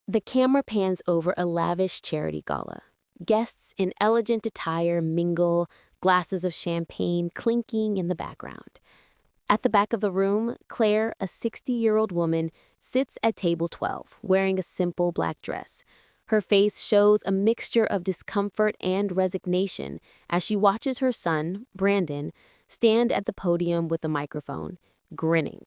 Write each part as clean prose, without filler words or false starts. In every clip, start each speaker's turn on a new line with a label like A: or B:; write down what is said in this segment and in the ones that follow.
A: The camera pans over a lavish charity gala. Guests in elegant attire mingle, glasses of champagne clinking in the background. At the back of the room, Claire, a 60-year-old woman, sits at table 12, wearing a simple black dress. Her face shows a mixture of discomfort and resignation as she watches her son, Brandon, stand at the podium with a microphone, grinning.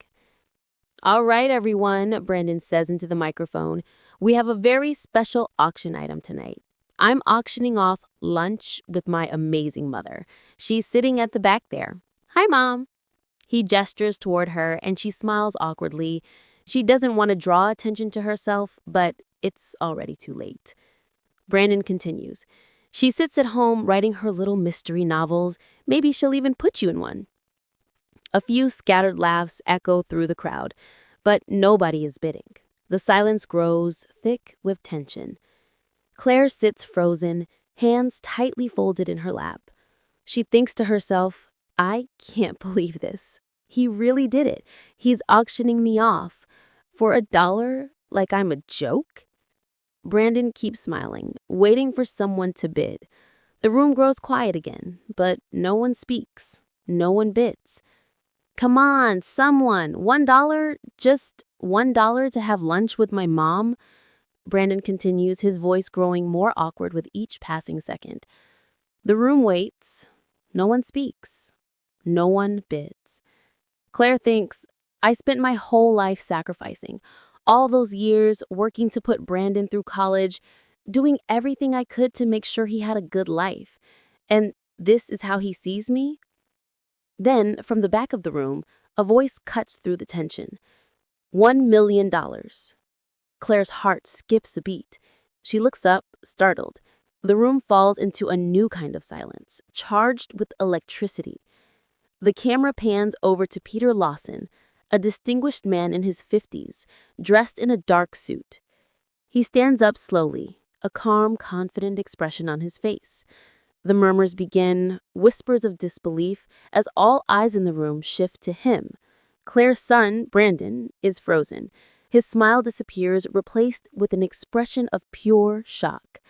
A: "All right, everyone," Brandon says into the microphone. "We have a very special auction item tonight. I'm auctioning off lunch with my amazing mother. She's sitting at the back there. Hi, Mom." He gestures toward her and she smiles awkwardly. She doesn't want to draw attention to herself, but it's already too late. Brandon continues. "She sits at home writing her little mystery novels. Maybe she'll even put you in one." A few scattered laughs echo through the crowd, but nobody is bidding. The silence grows thick with tension. Claire sits frozen, hands tightly folded in her lap. She thinks to herself, "I can't believe this. He really did it. He's auctioning me off. For $1, like I'm a joke?" Brandon keeps smiling, waiting for someone to bid. The room grows quiet again, but no one speaks. No one bids. "Come on, someone. $1? Just $1 to have lunch with my mom?" Brandon continues, his voice growing more awkward with each passing second. The room waits. No one speaks. No one bids. Claire thinks, "I spent my whole life sacrificing. All those years working to put Brandon through college, doing everything I could to make sure he had a good life. And this is how he sees me?" Then, from the back of the room, a voice cuts through the tension. $1 million. Claire's heart skips a beat. She looks up, startled. The room falls into a new kind of silence, charged with electricity. The camera pans over to Peter Lawson, a distinguished man in his 50s, dressed in a dark suit. He stands up slowly, a calm, confident expression on his face. The murmurs begin, whispers of disbelief, as all eyes in the room shift to him. Claire's son, Brandon, is frozen. His smile disappears, replaced with an expression of pure shock.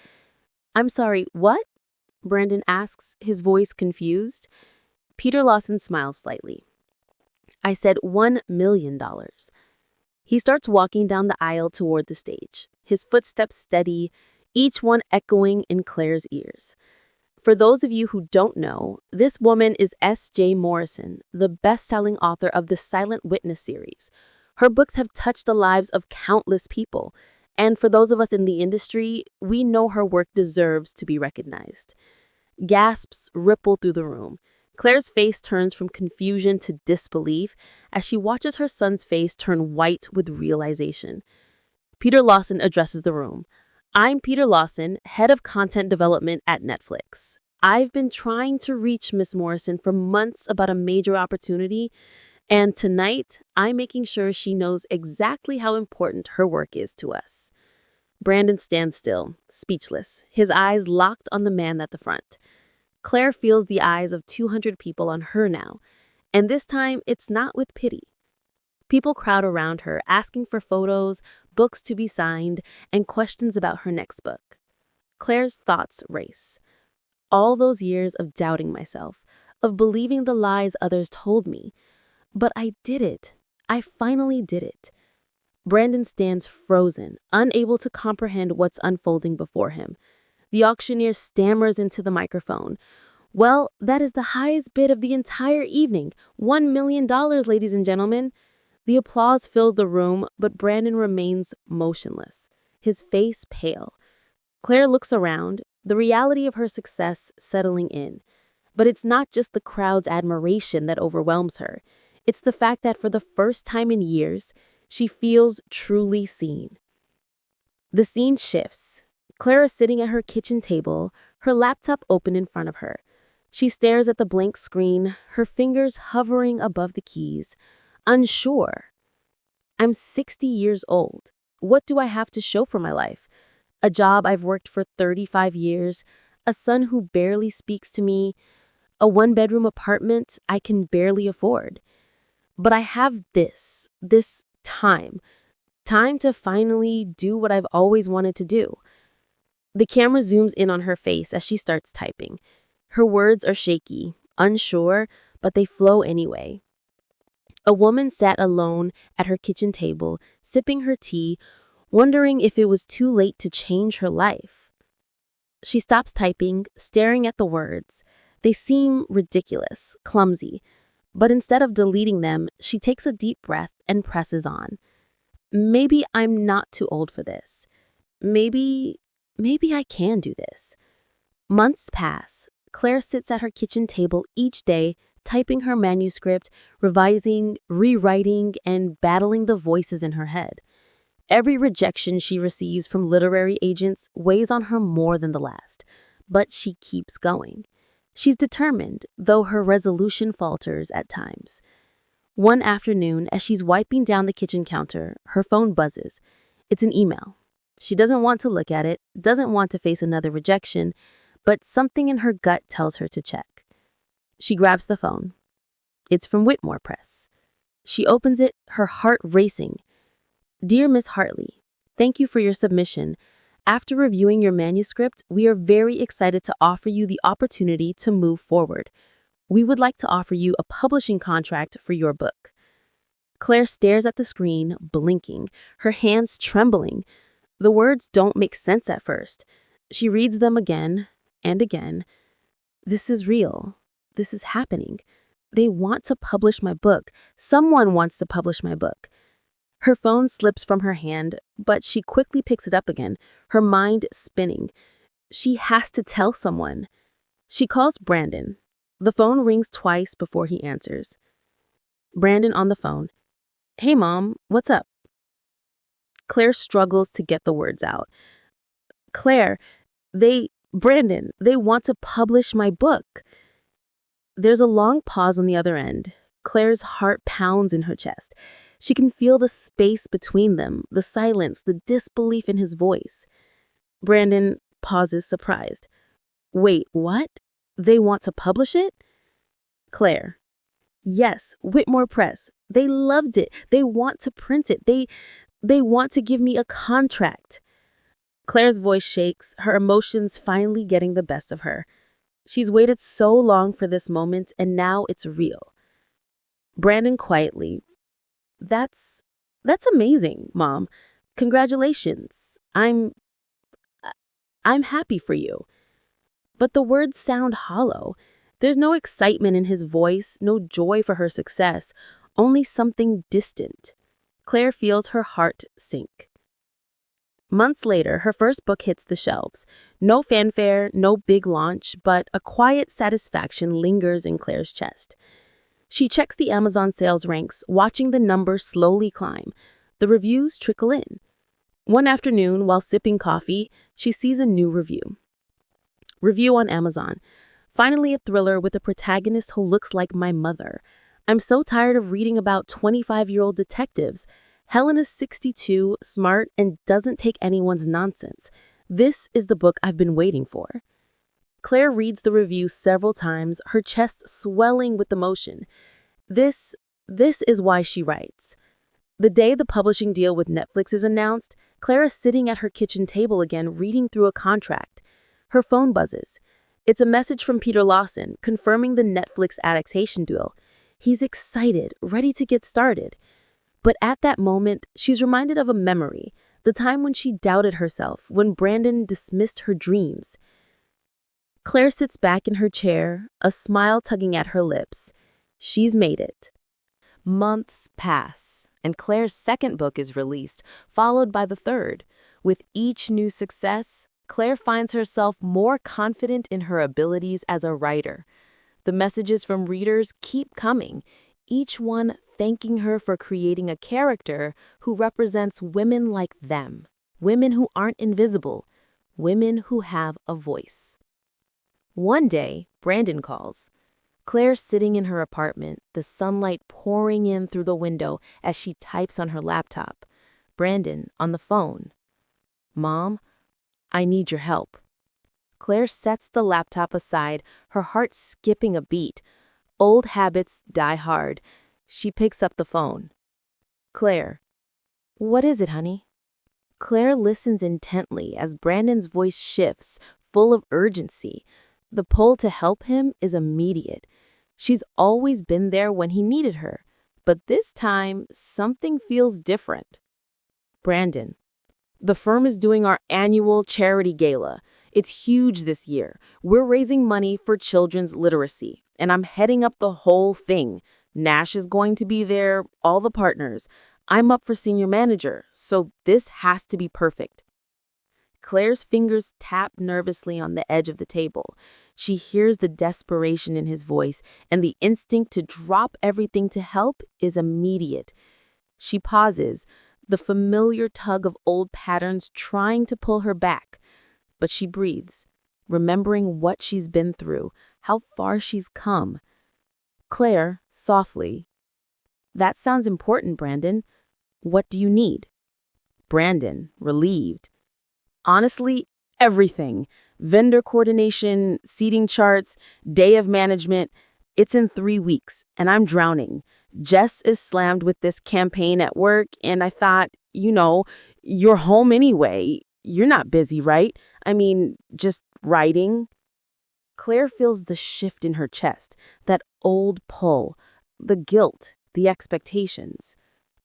A: "I'm sorry, what?" Brandon asks, his voice confused. Peter Lawson smiles slightly. "I said $1 million. He starts walking down the aisle toward the stage, his footsteps steady, each one echoing in Claire's ears. For those of you who don't know, this woman is S.J. Morrison, the best-selling author of the Silent Witness series. Her books have touched the lives of countless people, and for those of us in the industry, we know her work deserves to be recognized." Gasps ripple through the room. Claire's face turns from confusion to disbelief as she watches her son's face turn white with realization. Peter Lawson addresses the room. "I'm Peter Lawson, head of content development at Netflix. I've been trying to reach Miss Morrison for months about a major opportunity, and tonight I'm making sure she knows exactly how important her work is to us." Brandon stands still, speechless, his eyes locked on the man at the front. Claire feels the eyes of 200 people on her now, and this time it's not with pity. People crowd around her, asking for photos, books to be signed, and questions about her next book. Claire's thoughts race. All those years of doubting myself, of believing the lies others told me. But I did it. I finally did it. Brandon stands frozen, unable to comprehend what's unfolding before him. The auctioneer stammers into the microphone. "Well, that is the highest bid of the entire evening. $1 million, ladies and gentlemen." The applause fills the room, but Brandon remains motionless, his face pale. Claire looks around, the reality of her success settling in. But it's not just the crowd's admiration that overwhelms her. It's the fact that for the first time in years, she feels truly seen. The scene shifts. Claire is sitting at her kitchen table, her laptop open in front of her. She stares at the blank screen, her fingers hovering above the keys, unsure. "I'm 60 years old. What do I have to show for my life? A job I've worked for 35 years, a son who barely speaks to me, a one-bedroom apartment I can barely afford. But I have this time Time to finally do what I've always wanted to do. The camera zooms in on her face as she starts typing. Her words are shaky, unsure, but they flow anyway. A woman sat alone at her kitchen table, sipping her tea, wondering if it was too late to change her life. She stops typing, staring at the words. They seem ridiculous, clumsy, but instead of deleting them, she takes a deep breath and presses on. Maybe I'm not too old for this. Maybe I can do this. Months pass. Claire sits at her kitchen table each day, typing her manuscript, revising, rewriting, and battling the voices in her head. Every rejection she receives from literary agents weighs on her more than the last, but she keeps going. She's determined, though her resolution falters at times. One afternoon, as she's wiping down the kitchen counter, her phone buzzes. It's an email. She doesn't want to look at it, doesn't want to face another rejection, but something in her gut tells her to check. She grabs the phone. It's from Whitmore Press. She opens it, her heart racing. Dear Miss Hartley, thank you for your submission. After reviewing your manuscript, we are very excited to offer you the opportunity to move forward. We would like to offer you a publishing contract for your book. Claire stares at the screen, blinking, her hands trembling. The words don't make sense at first. She reads them again and again. This is real. This is happening. They want to publish my book. Someone wants to publish my book. Her phone slips from her hand, but she quickly picks it up again, her mind spinning. She has to tell someone. She calls Brandon. The phone rings twice before he answers. Brandon on the phone. Hey, Mom, what's up? Claire struggles to get the words out. Claire, Brandon, they want to publish my book. There's a long pause on the other end. Claire's heart pounds in her chest. She can feel the space between them, the silence, the disbelief in his voice. Brandon pauses, surprised. Wait, what? They want to publish it? Claire. Yes, Whitmore Press. They loved it. They want to print it. They want to give me a contract. Claire's voice shakes, her emotions finally getting the best of her. She's waited so long for this moment, and now it's real. Brandon quietly. That's amazing, Mom. Congratulations. I'm happy for you. But the words sound hollow. There's no excitement in his voice, no joy for her success, only something distant. Claire feels her heart sink. Months later, her first book hits the shelves. No fanfare, no big launch, but a quiet satisfaction lingers in Claire's chest. She checks the Amazon sales ranks, watching the numbers slowly climb. The reviews trickle in. One afternoon, while sipping coffee, she sees a new review. Review on Amazon. Finally, a thriller with a protagonist who looks like my mother. I'm so tired of reading about 25-year-old detectives. Helen is 62, smart, and doesn't take anyone's nonsense. This is the book I've been waiting for. Claire reads the review several times, her chest swelling with emotion. This is why she writes. The day the publishing deal with Netflix is announced, Claire is sitting at her kitchen table again, reading through a contract. Her phone buzzes. It's a message from Peter Lawson, confirming the Netflix adaptation deal. He's excited, ready to get started. But at that moment, she's reminded of a memory, the time when she doubted herself, when Brandon dismissed her dreams. Claire sits back in her chair, a smile tugging at her lips. She's made it. Months pass, and Claire's second book is released, followed by the third. With each new success, Claire finds herself more confident in her abilities as a writer. The messages from readers keep coming, each one thanking her for creating a character who represents women like them, women who aren't invisible, women who have a voice. One day, Brandon calls. Claire's sitting in her apartment, the sunlight pouring in through the window as she types on her laptop. Brandon on the phone. Mom, I need your help. Claire sets the laptop aside, her heart skipping a beat. Old habits die hard. She picks up the phone. Claire, What is it, honey? Claire listens intently as Brandon's voice shifts, full of urgency. The pull to help him is immediate. She's always been there when he needed her, but this time, something feels different. Brandon, the firm is doing our annual charity gala. It's huge this year. We're raising money for children's literacy, and I'm heading up the whole thing. Nash is going to be there, all the partners. I'm up for senior manager, so this has to be perfect. Claire's fingers tap nervously on the edge of the table. She hears the desperation in his voice, and the instinct to drop everything to help is immediate. She pauses, the familiar tug of old patterns trying to pull her back. But she breathes, remembering what she's been through, how far she's come. Claire, softly, "That sounds important, Brandon. What do you need?" Brandon, relieved, "Honestly, everything. Vendor coordination, seating charts, day of management. It's in 3 weeks, and I'm drowning. Jess is slammed with this campaign at work, and I thought, you're home anyway. You're not busy, right? I mean, just writing." Claire feels the shift in her chest, that old pull, the guilt, the expectations.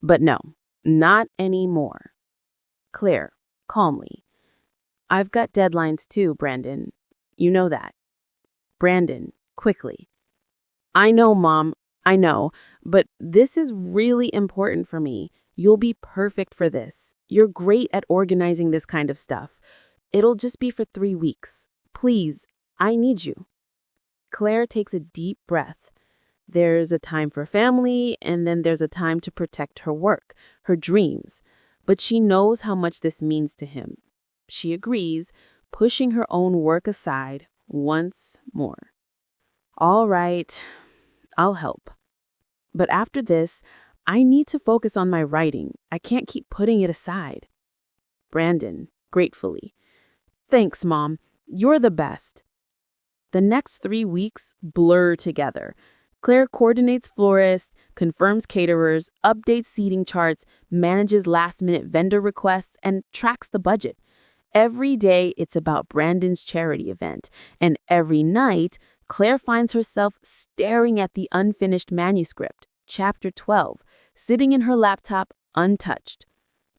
A: But no, not anymore. Claire, calmly, "I've got deadlines too, Brandon. You know that." Brandon, quickly, "I know, Mom, I know, but this is really important for me. You'll be perfect for this. You're great at organizing this kind of stuff. It'll just be for 3 weeks. Please, I need you." Claire takes a deep breath. There's a time for family, and then there's a time to protect her work, her dreams. But she knows how much this means to him. She agrees, pushing her own work aside once more. "All right, I'll help. But after this, I need to focus on my writing. I can't keep putting it aside." Brandon, gratefully, "Thanks, Mom. You're the best." The next 3 weeks blur together. Claire coordinates florists, confirms caterers, updates seating charts, manages last-minute vendor requests, and tracks the budget. Every day, it's about Brandon's charity event, and every night, Claire finds herself staring at the unfinished manuscript, Chapter 12, sitting in her laptop, untouched.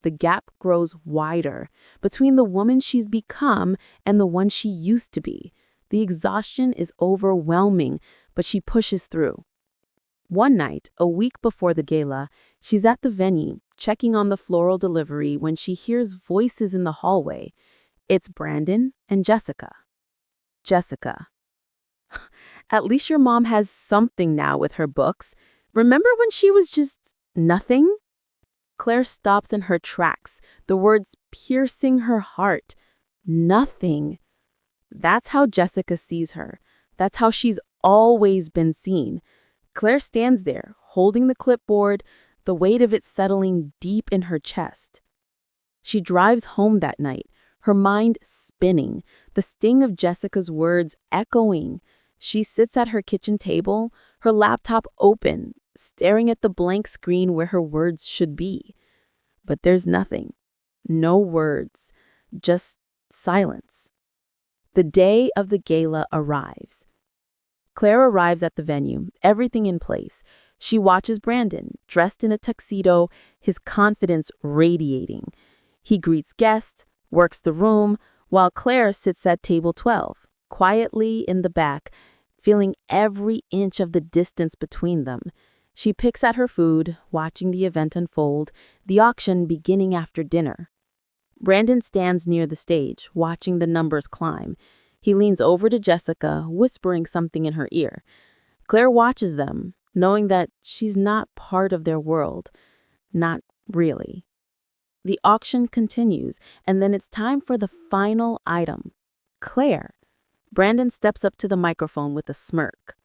A: The gap grows wider between the woman she's become and the one she used to be. The exhaustion is overwhelming, but she pushes through. One night, a week before the gala, she's at the venue, checking on the floral delivery when she hears voices in the hallway. It's Brandon and Jessica. Jessica, "At least your mom has something now with her books. Remember when she was just nothing?" Claire stops in her tracks, the words piercing her heart. Nothing. That's how Jessica sees her. That's how she's always been seen. Claire stands there, holding the clipboard, the weight of it settling deep in her chest. She drives home that night, her mind spinning, the sting of Jessica's words echoing. She sits at her kitchen table, her laptop open, staring at the blank screen where her words should be. But there's nothing. No words. Just silence. The day of the gala arrives. Claire arrives at the venue, everything in place. She watches Brandon, dressed in a tuxedo, his confidence radiating. He greets guests, works the room, while Claire sits at table 12, quietly in the back, feeling every inch of the distance between them. She picks at her food, watching the event unfold, the auction beginning after dinner. Brandon stands near the stage, watching the numbers climb. He leans over to Jessica, whispering something in her ear. Claire watches them, knowing that she's not part of their world. Not really. The auction continues, and then it's time for the final item. Claire. Brandon steps up to the microphone with a smirk.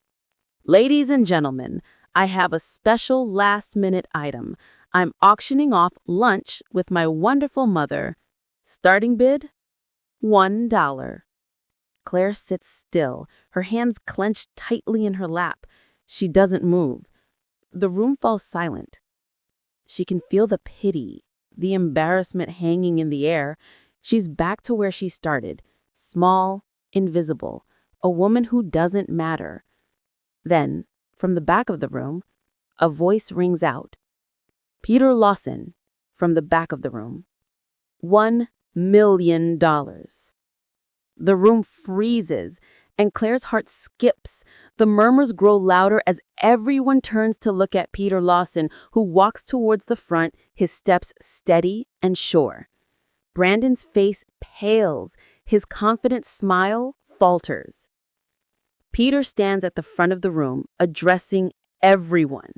A: "Ladies and gentlemen, I have a special last-minute item. I'm auctioning off lunch with my wonderful mother. Starting bid, $1. Claire sits still, her hands clenched tightly in her lap. She doesn't move. The room falls silent. She can feel the pity, the embarrassment hanging in the air. She's back to where she started, small, invisible, a woman who doesn't matter. Then, from the back of the room, a voice rings out. Peter Lawson, from the back of the room. $1 million. The room freezes, and Claire's heart skips. The murmurs grow louder as everyone turns to look at Peter Lawson, who walks towards the front, his steps steady and sure. Brandon's face pales, his confident smile falters. Peter stands at the front of the room, addressing everyone.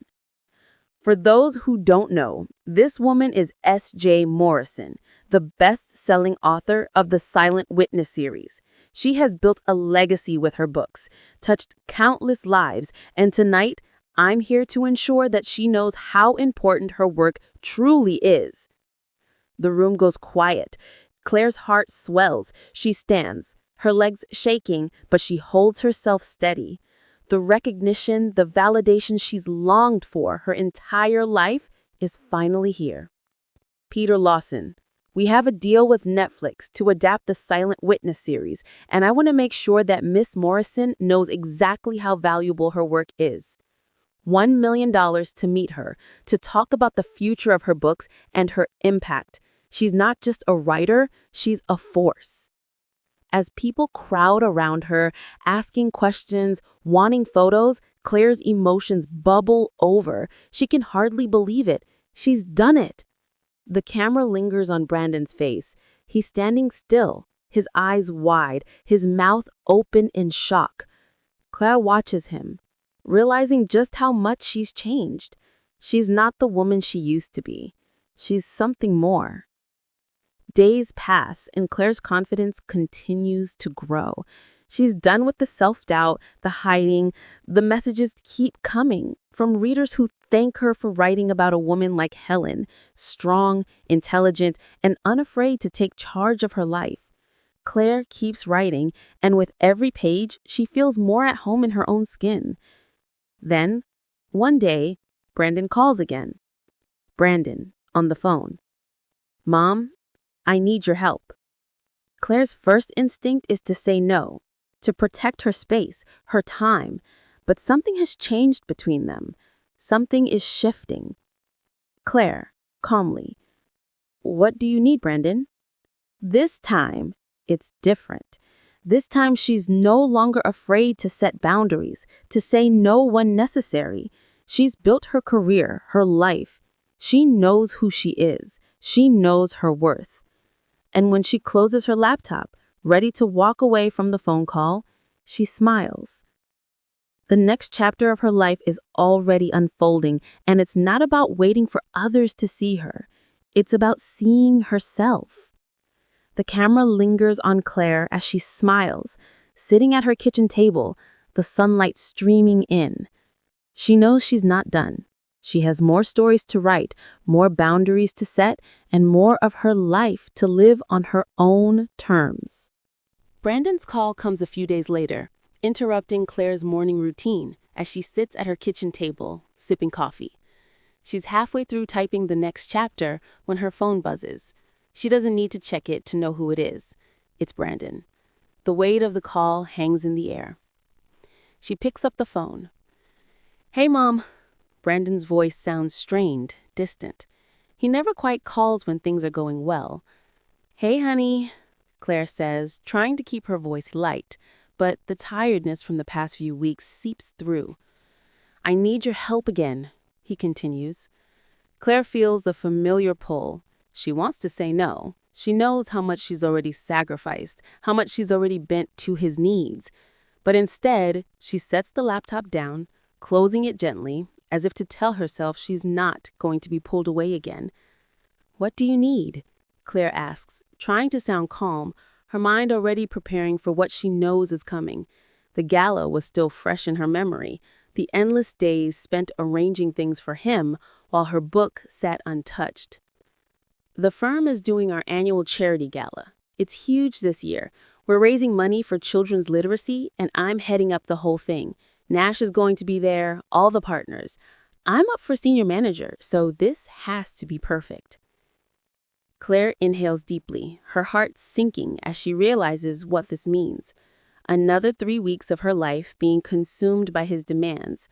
A: For those who don't know, this woman is S.J. Morrison, the best-selling author of the Silent Witness series. She has built a legacy with her books, touched countless lives, and tonight, I'm here to ensure that she knows how important her work truly is. The room goes quiet. Claire's heart swells. She stands, her legs shaking, but she holds herself steady. The recognition, the validation she's longed for her entire life is finally here. Peter Lawson, we have a deal with Netflix to adapt the Silent Witness series, and I want to make sure that Miss Morrison knows exactly how valuable her work is. $1 million to meet her, to talk about the future of her books and her impact. She's not just a writer, she's a force. As people crowd around her, asking questions, wanting photos, Claire's emotions bubble over. She can hardly believe it. She's done it. The camera lingers on Brandon's face. He's standing still, his eyes wide, his mouth open in shock. Claire watches him, realizing just how much she's changed. She's not the woman she used to be. She's something more. Days pass, and Claire's confidence continues to grow. She's done with the self-doubt, the hiding. The messages keep coming from readers who thank her for writing about a woman like Helen, strong, intelligent, and unafraid to take charge of her life. Claire keeps writing, and with every page, she feels more at home in her own skin. Then, one day, Brandon calls again. Brandon, on the phone. "Mom, I need your help." Claire's first instinct is to say no, to protect her space, her time. But something has changed between them. Something is shifting. Claire, calmly, "What do you need, Brandon?" This time, it's different. This time, she's no longer afraid to set boundaries, to say no when necessary. She's built her career, her life. She knows who she is. She knows her worth. And when she closes her laptop, ready to walk away from the phone call, she smiles. The next chapter of her life is already unfolding, and it's not about waiting for others to see her. It's about seeing herself. The camera lingers on Claire as she smiles, sitting at her kitchen table, the sunlight streaming in. She knows she's not done. She has more stories to write, more boundaries to set, and more of her life to live on her own terms. Brandon's call comes a few days later, interrupting Claire's morning routine as she sits at her kitchen table, sipping coffee. She's halfway through typing the next chapter when her phone buzzes. She doesn't need to check it to know who it is. It's Brandon. The weight of the call hangs in the air. She picks up the phone. "Hey, Mom." Brandon's voice sounds strained, distant. He never quite calls when things are going well. "Hey, honey," Claire says, trying to keep her voice light, but the tiredness from the past few weeks seeps through. "I need your help again," he continues. Claire feels the familiar pull. She wants to say no. She knows how much she's already sacrificed, how much she's already bent to his needs. But instead, she sets the laptop down, closing it gently, as if to tell herself she's not going to be pulled away again. "What do you need?" Claire asks, trying to sound calm, her mind already preparing for what she knows is coming. The gala was still fresh in her memory, the endless days spent arranging things for him while her book sat untouched. "The firm is doing our annual charity gala. It's huge this year. We're raising money for children's literacy, and I'm heading up the whole thing. Nash is going to be there, all the partners. I'm up for senior manager, so this has to be perfect." Claire inhales deeply, her heart sinking as she realizes what this means. Another 3 weeks of her life being consumed by his demands.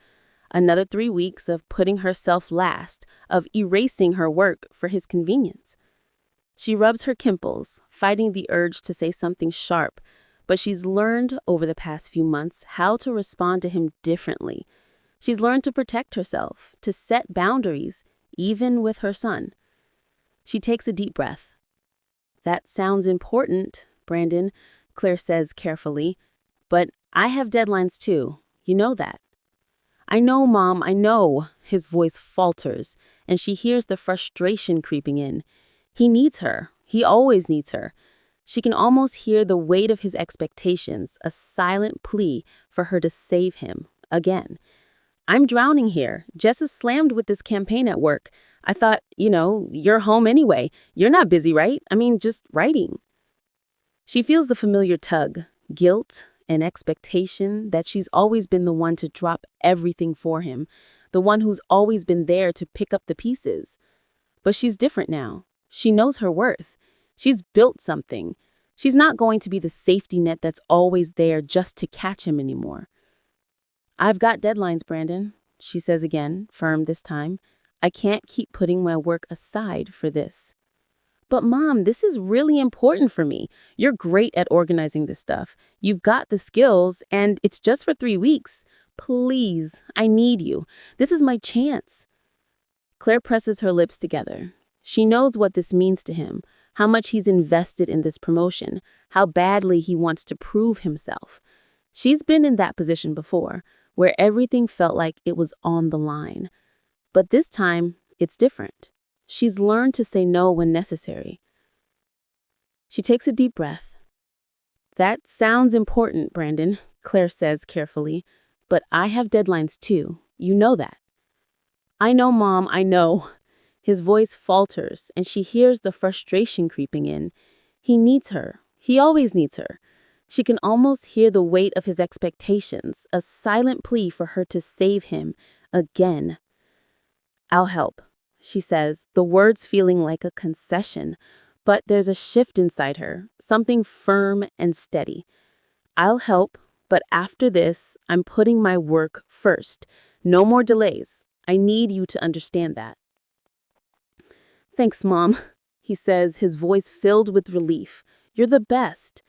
A: Another 3 weeks of putting herself last, of erasing her work for his convenience. She rubs her kimples, fighting the urge to say something sharp, but she's learned over the past few months how to respond to him differently. She's learned to protect herself, to set boundaries, even with her son. She takes a deep breath. "That sounds important, Brandon," Claire says carefully, "but I have deadlines too. You know that." "I know, Mom, I know." His voice falters, and she hears the frustration creeping in. He needs her. He always needs her. She can almost hear the weight of his expectations, a silent plea for her to save him, again. "I'm drowning here. Jess is slammed with this campaign at work. I thought, you're home anyway. You're not busy, right? I mean, just writing." She feels the familiar tug, guilt and expectation that she's always been the one to drop everything for him, the one who's always been there to pick up the pieces. But she's different now. She knows her worth. She's built something. She's not going to be the safety net that's always there just to catch him anymore. "I've got deadlines, Brandon," she says again, firm this time. "I can't keep putting my work aside for this." "But Mom, this is really important for me. You're great at organizing this stuff. You've got the skills, and it's just for 3 weeks. Please, I need you. This is my chance." Claire presses her lips together. She knows what this means to him, how much he's invested in this promotion, how badly he wants to prove himself. She's been in that position before, where everything felt like it was on the line. But this time, it's different. She's learned to say no when necessary. She takes a deep breath. "That sounds important, Brandon," Claire says carefully, "but I have deadlines too. You know that." "I know, Mom, I know." His voice falters, and she hears the frustration creeping in. He needs her. He always needs her. She can almost hear the weight of his expectations, a silent plea for her to save him again. "I'll help," she says, the words feeling like a concession. But there's a shift inside her, something firm and steady. "I'll help, but after this, I'm putting my work first. No more delays. I need you to understand that." "Thanks, Mom," he says, his voice filled with relief. "You're the best."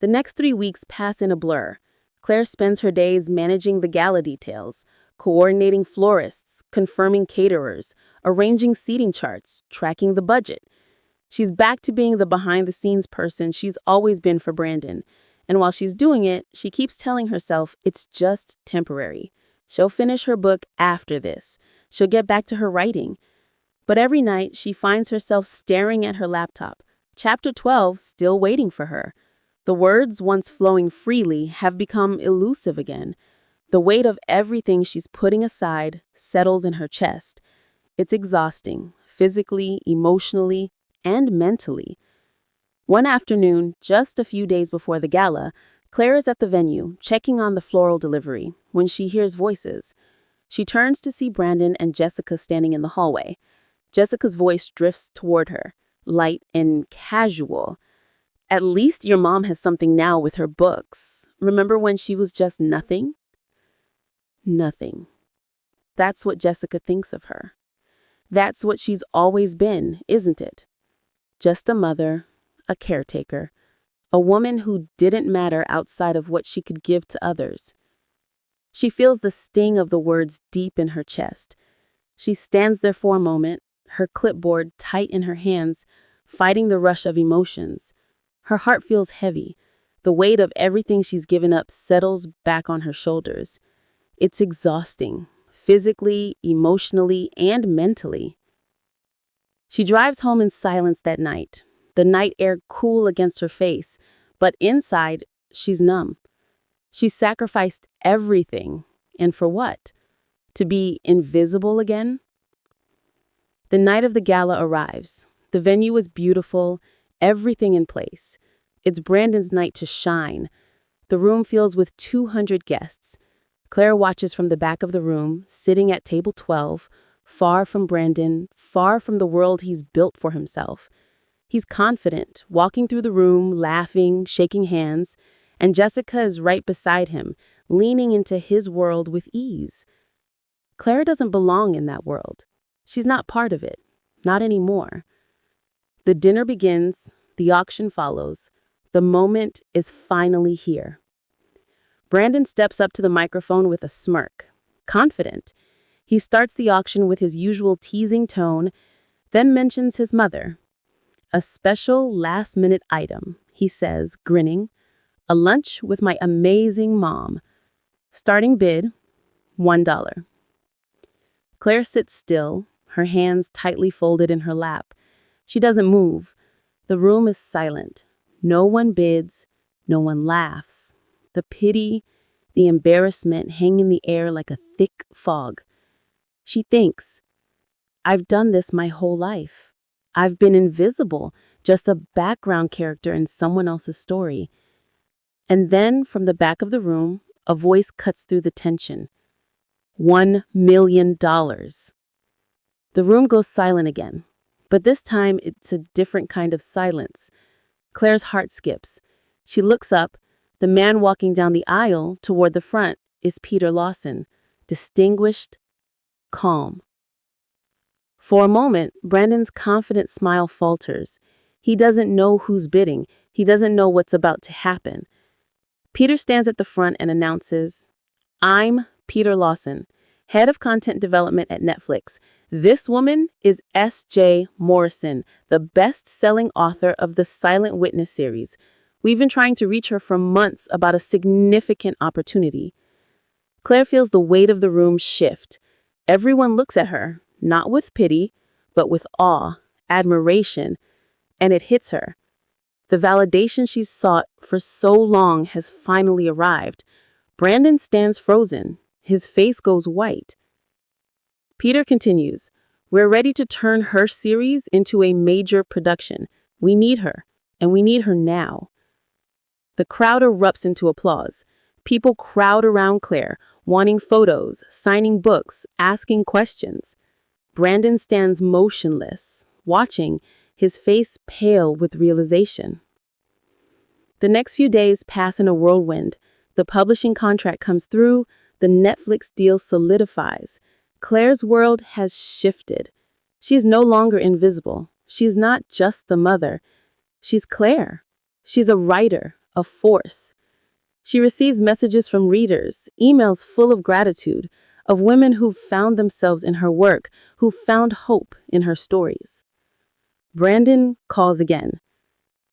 A: The next 3 weeks pass in a blur. Claire spends her days managing the gala details, coordinating florists, confirming caterers, arranging seating charts, tracking the budget. She's back to being the behind-the-scenes person she's always been for Brandon. And while she's doing it, she keeps telling herself it's just temporary. She'll finish her book after this. She'll get back to her writing. But every night, she finds herself staring at her laptop, Chapter 12 still waiting for her. The words, once flowing freely, have become elusive again. The weight of everything she's putting aside settles in her chest. It's exhausting, physically, emotionally, and mentally. One afternoon, just a few days before the gala, Claire is at the venue, checking on the floral delivery, when she hears voices. She turns to see Brandon and Jessica standing in the hallway. Jessica's voice drifts toward her, light and casual. "At least your mom has something now with her books. Remember when she was just nothing?" Nothing. That's what Jessica thinks of her. That's what she's always been, isn't it? Just a mother, a caretaker, a woman who didn't matter outside of what she could give to others. She feels the sting of the words deep in her chest. She stands there for a moment, her clipboard tight in her hands, fighting the rush of emotions. Her heart feels heavy. The weight of everything she's given up settles back on her shoulders. It's exhausting, physically, emotionally, and mentally. She drives home in silence that night, the night air cool against her face, but inside, she's numb. She's sacrificed everything, and for what? To be invisible again? The night of the gala arrives. The venue is beautiful, everything in place. It's Brandon's night to shine. The room fills with 200 guests. Claire watches from the back of the room, sitting at table 12, far from Brandon, far from the world he's built for himself. He's confident, walking through the room, laughing, shaking hands, and Jessica is right beside him, leaning into his world with ease. Claire doesn't belong in that world. She's not part of it. Not anymore. The dinner begins, the auction follows. The moment is finally here. Brandon steps up to the microphone with a smirk, confident. He starts the auction with his usual teasing tone, then mentions his mother. A special last-minute item, he says, grinning. A lunch with my amazing mom. Starting bid, $1. Claire sits still, her hands tightly folded in her lap. She doesn't move. The room is silent. No one bids, no one laughs. The pity, the embarrassment hang in the air like a thick fog. She thinks, I've done this my whole life. I've been invisible, just a background character in someone else's story. And then, from the back of the room, a voice cuts through the tension. $1 million. The room goes silent again, but this time it's a different kind of silence. Claire's heart skips. She looks up. The man walking down the aisle toward the front is Peter Lawson, distinguished, calm. For a moment, Brandon's confident smile falters. He doesn't know who's bidding. He doesn't know what's about to happen. Peter stands at the front and announces, I'm Peter Lawson, head of content development at Netflix. This woman is S.J. Morrison, the best-selling author of the Silent Witness series. We've been trying to reach her for months about a significant opportunity. Claire feels the weight of the room shift. Everyone looks at her, not with pity, but with awe, admiration, and it hits her. The validation she's sought for so long has finally arrived. Brandon stands frozen. His face goes white. Peter continues, we're ready to turn her series into a major production. We need her, and we need her now. The crowd erupts into applause. People crowd around Claire, wanting photos, signing books, asking questions. Brandon stands motionless, watching, his face pale with realization. The next few days pass in a whirlwind. The publishing contract comes through, the Netflix deal solidifies. Claire's world has shifted. She's no longer invisible. She's not just the mother. She's Claire. She's a writer, a force. She receives messages from readers, emails full of gratitude, of women who've found themselves in her work, who found hope in her stories. Brandon calls again.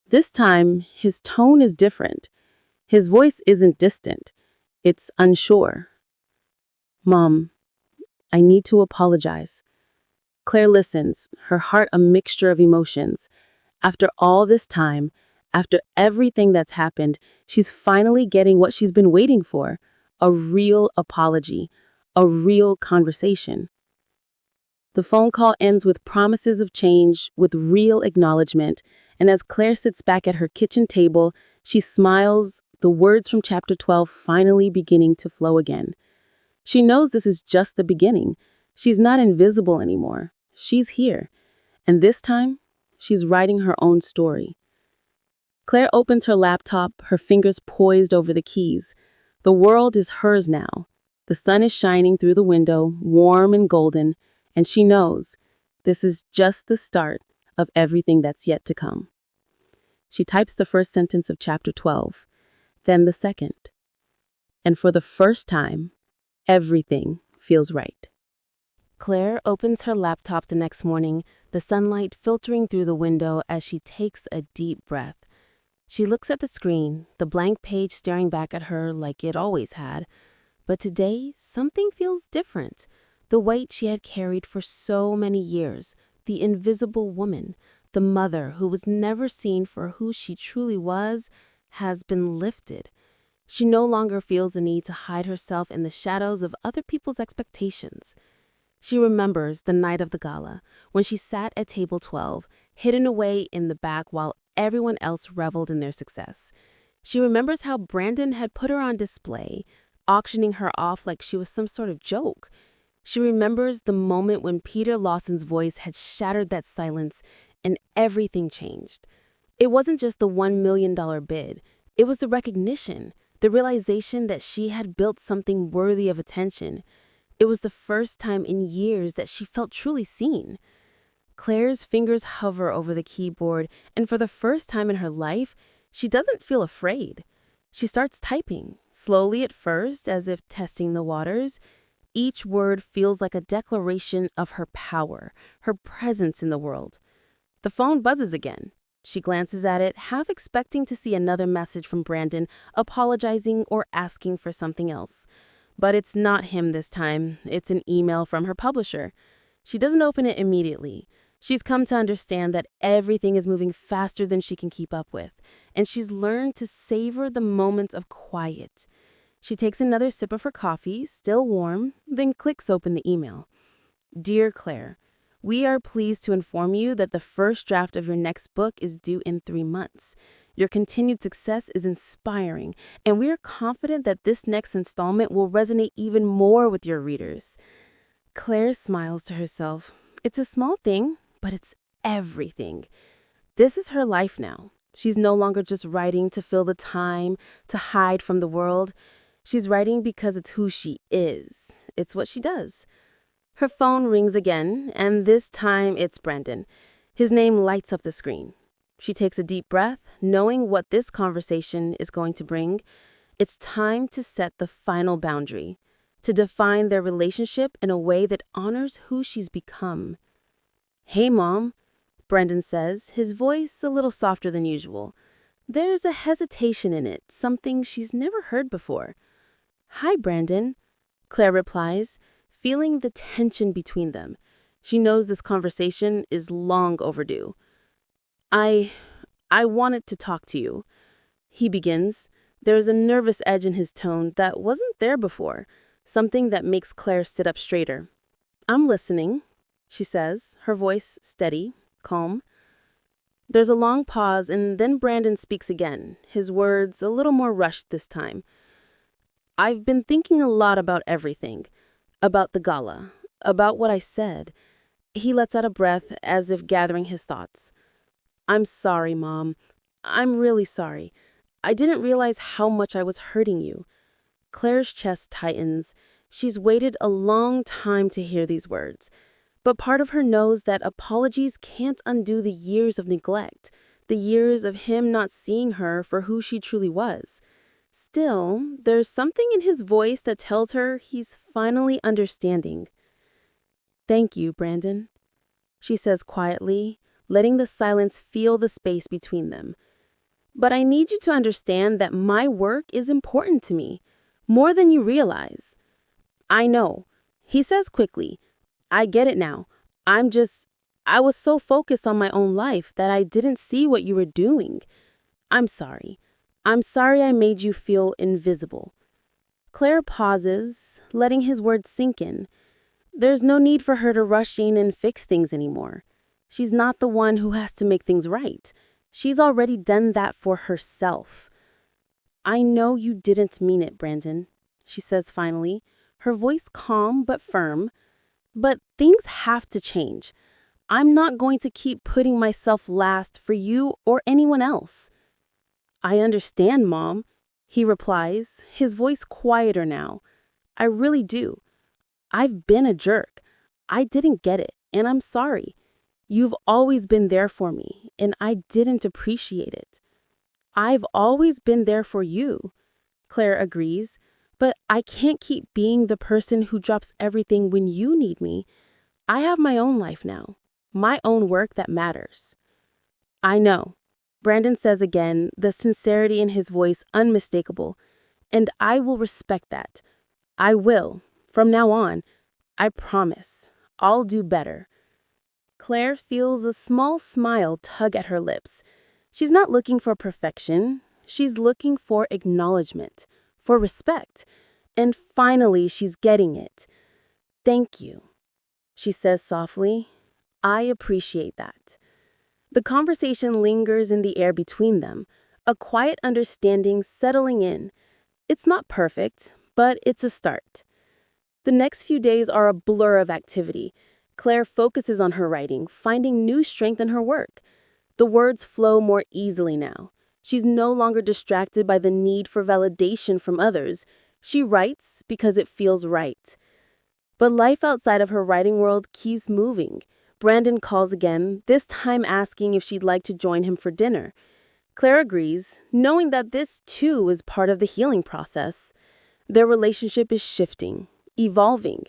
A: This time, his tone is different. His voice isn't distant. It's unsure. Mom, I need to apologize. Claire listens, her heart a mixture of emotions. After all this time, after everything that's happened, she's finally getting what she's been waiting for, a real apology, a real conversation. The phone call ends with promises of change, with real acknowledgement, and as Claire sits back at her kitchen table, she smiles, the words from chapter 12 finally beginning to flow again. She knows this is just the beginning. She's not invisible anymore. She's here. And this time, she's writing her own story. Claire opens her laptop, her fingers poised over the keys. The world is hers now. The sun is shining through the window, warm and golden, and she knows this is just the start of everything that's yet to come. She types the first sentence of chapter 12, then the second. And for the first time, everything feels right. Claire opens her laptop the next morning, the sunlight filtering through the window as she takes a deep breath. She looks at the screen, the blank page staring back at her like it always had. But today, something feels different. The weight she had carried for so many years, the invisible woman, the mother who was never seen for who she truly was, has been lifted. She no longer feels the need to hide herself in the shadows of other people's expectations. She remembers the night of the gala, when she sat at table 12, hidden away in the back while everyone else reveled in their success. She remembers how Brandon had put her on display, auctioning her off like she was some sort of joke. She remembers the moment when Peter Lawson's voice had shattered that silence and everything changed. It wasn't just the $1 million bid, it was the recognition, the realization that she had built something worthy of attention. It was the first time in years that she felt truly seen. Claire's fingers hover over the keyboard, and for the first time in her life, she doesn't feel afraid. She starts typing, slowly at first, as if testing the waters. Each word feels like a declaration of her power, her presence in the world. The phone buzzes again. She glances at it, half expecting to see another message from Brandon, apologizing or asking for something else. But it's not him this time. It's an email from her publisher. She doesn't open it immediately. She's come to understand that everything is moving faster than she can keep up with, and she's learned to savor the moments of quiet. She takes another sip of her coffee, still warm, then clicks open the email. Dear Claire, we are pleased to inform you that the first draft of your next book is due in 3 months. Your continued success is inspiring, and we are confident that this next installment will resonate even more with your readers. Claire smiles to herself. It's a small thing, but it's everything. This is her life now. She's no longer just writing to fill the time, to hide from the world. She's writing because it's who she is. It's what she does. Her phone rings again, and this time it's Brandon. His name lights up the screen. She takes a deep breath, knowing what this conversation is going to bring. It's time to set the final boundary, to define their relationship in a way that honors who she's become. Hey, Mom, Brandon says, his voice a little softer than usual. There's a hesitation in it, something she's never heard before. Hi, Brandon, Claire replies, feeling the tension between them. She knows this conversation is long overdue. I wanted to talk to you, he begins. There's a nervous edge in his tone that wasn't there before, something that makes Claire sit up straighter. I'm listening, she says, her voice steady, calm. There's a long pause, and then Brandon speaks again, his words a little more rushed this time. I've been thinking a lot about everything, about the gala, about what I said. He lets out a breath as if gathering his thoughts. I'm sorry, Mom. I'm really sorry. I didn't realize how much I was hurting you. Claire's chest tightens. She's waited a long time to hear these words. But part of her knows that apologies can't undo the years of neglect, the years of him not seeing her for who she truly was. Still, there's something in his voice that tells her he's finally understanding. Thank you, Brandon, she says quietly, letting the silence fill the space between them. But I need you to understand that my work is important to me, more than you realize. I know, he says quickly. I get it now. I was so focused on my own life that I didn't see what you were doing. I'm sorry. I'm sorry I made you feel invisible. Claire pauses, letting his words sink in. There's no need for her to rush in and fix things anymore. She's not the one who has to make things right. She's already done that for herself. I know you didn't mean it, Brandon, she says finally, her voice calm but firm. But things have to change. I'm not going to keep putting myself last for you or anyone else. I understand, Mom, he replies, his voice quieter now. I really do. I've been a jerk. I didn't get it, and I'm sorry. You've always been there for me, and I didn't appreciate it. I've always been there for you, Claire agrees, but I can't keep being the person who drops everything when you need me. I have my own life now, my own work that matters. I know, Brandon says again, the sincerity in his voice unmistakable, and I will respect that. I will, from now on. I promise, I'll do better. Claire feels a small smile tug at her lips. She's not looking for perfection. She's looking for acknowledgement, for respect. And finally, she's getting it. Thank you, she says softly. I appreciate that. The conversation lingers in the air between them, a quiet understanding settling in. It's not perfect, but it's a start. The next few days are a blur of activity. Claire focuses on her writing, finding new strength in her work. The words flow more easily now. She's no longer distracted by the need for validation from others. She writes because it feels right. But life outside of her writing world keeps moving. Brandon calls again, this time asking if she'd like to join him for dinner. Claire agrees, knowing that this too is part of the healing process. Their relationship is shifting, evolving,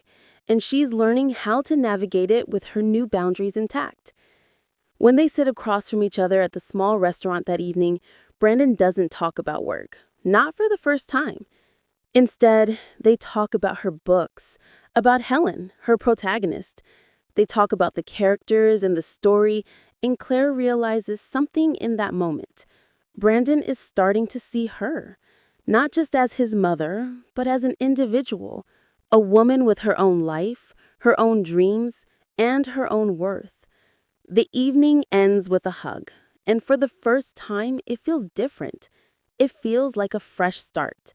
A: and she's learning how to navigate it with her new boundaries intact. When they sit across from each other at the small restaurant that evening, Brandon doesn't talk about work, not for the first time. Instead, they talk about her books, about Helen, her protagonist. They talk about the characters and the story, and Claire realizes something in that moment. Brandon is starting to see her, not just as his mother, but as an individual, a woman with her own life, her own dreams, and her own worth. The evening ends with a hug, and for the first time, it feels different. It feels like a fresh start.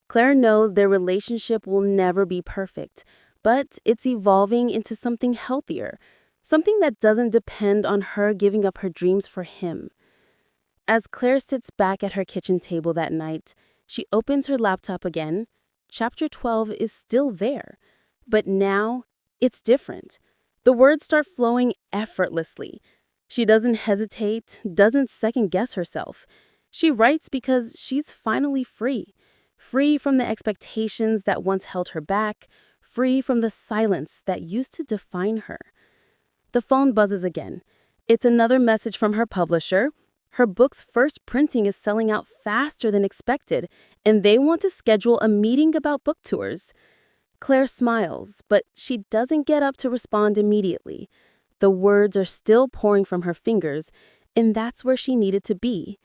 A: Claire knows their relationship will never be perfect, but it's evolving into something healthier, something that doesn't depend on her giving up her dreams for him. As Claire sits back at her kitchen table that night, she opens her laptop again. Chapter 12 is still there, but now it's different. The words start flowing effortlessly. She doesn't hesitate, doesn't second-guess herself. She writes because she's finally free. Free from the expectations that once held her back, free from the silence that used to define her. The phone buzzes again. It's another message from her publisher. Her book's first printing is selling out faster than expected, and they want to schedule a meeting about book tours. Claire smiles, but she doesn't get up to respond immediately. The words are still pouring from her fingers, and that's where she needed to be.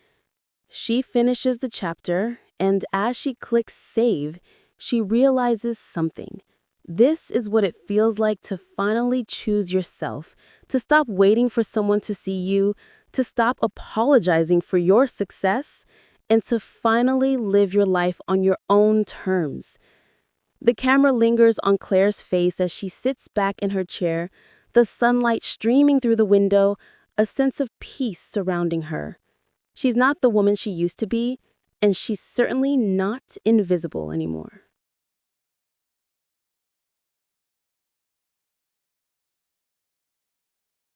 A: She finishes the chapter, and as she clicks save, she realizes something. This is what it feels like to finally choose yourself, to stop waiting for someone to see you, to stop apologizing for your success, and to finally live your life on your own terms. The camera lingers on Claire's face as she sits back in her chair, the sunlight streaming through the window, a sense of peace surrounding her. She's not the woman she used to be, and she's certainly not invisible anymore.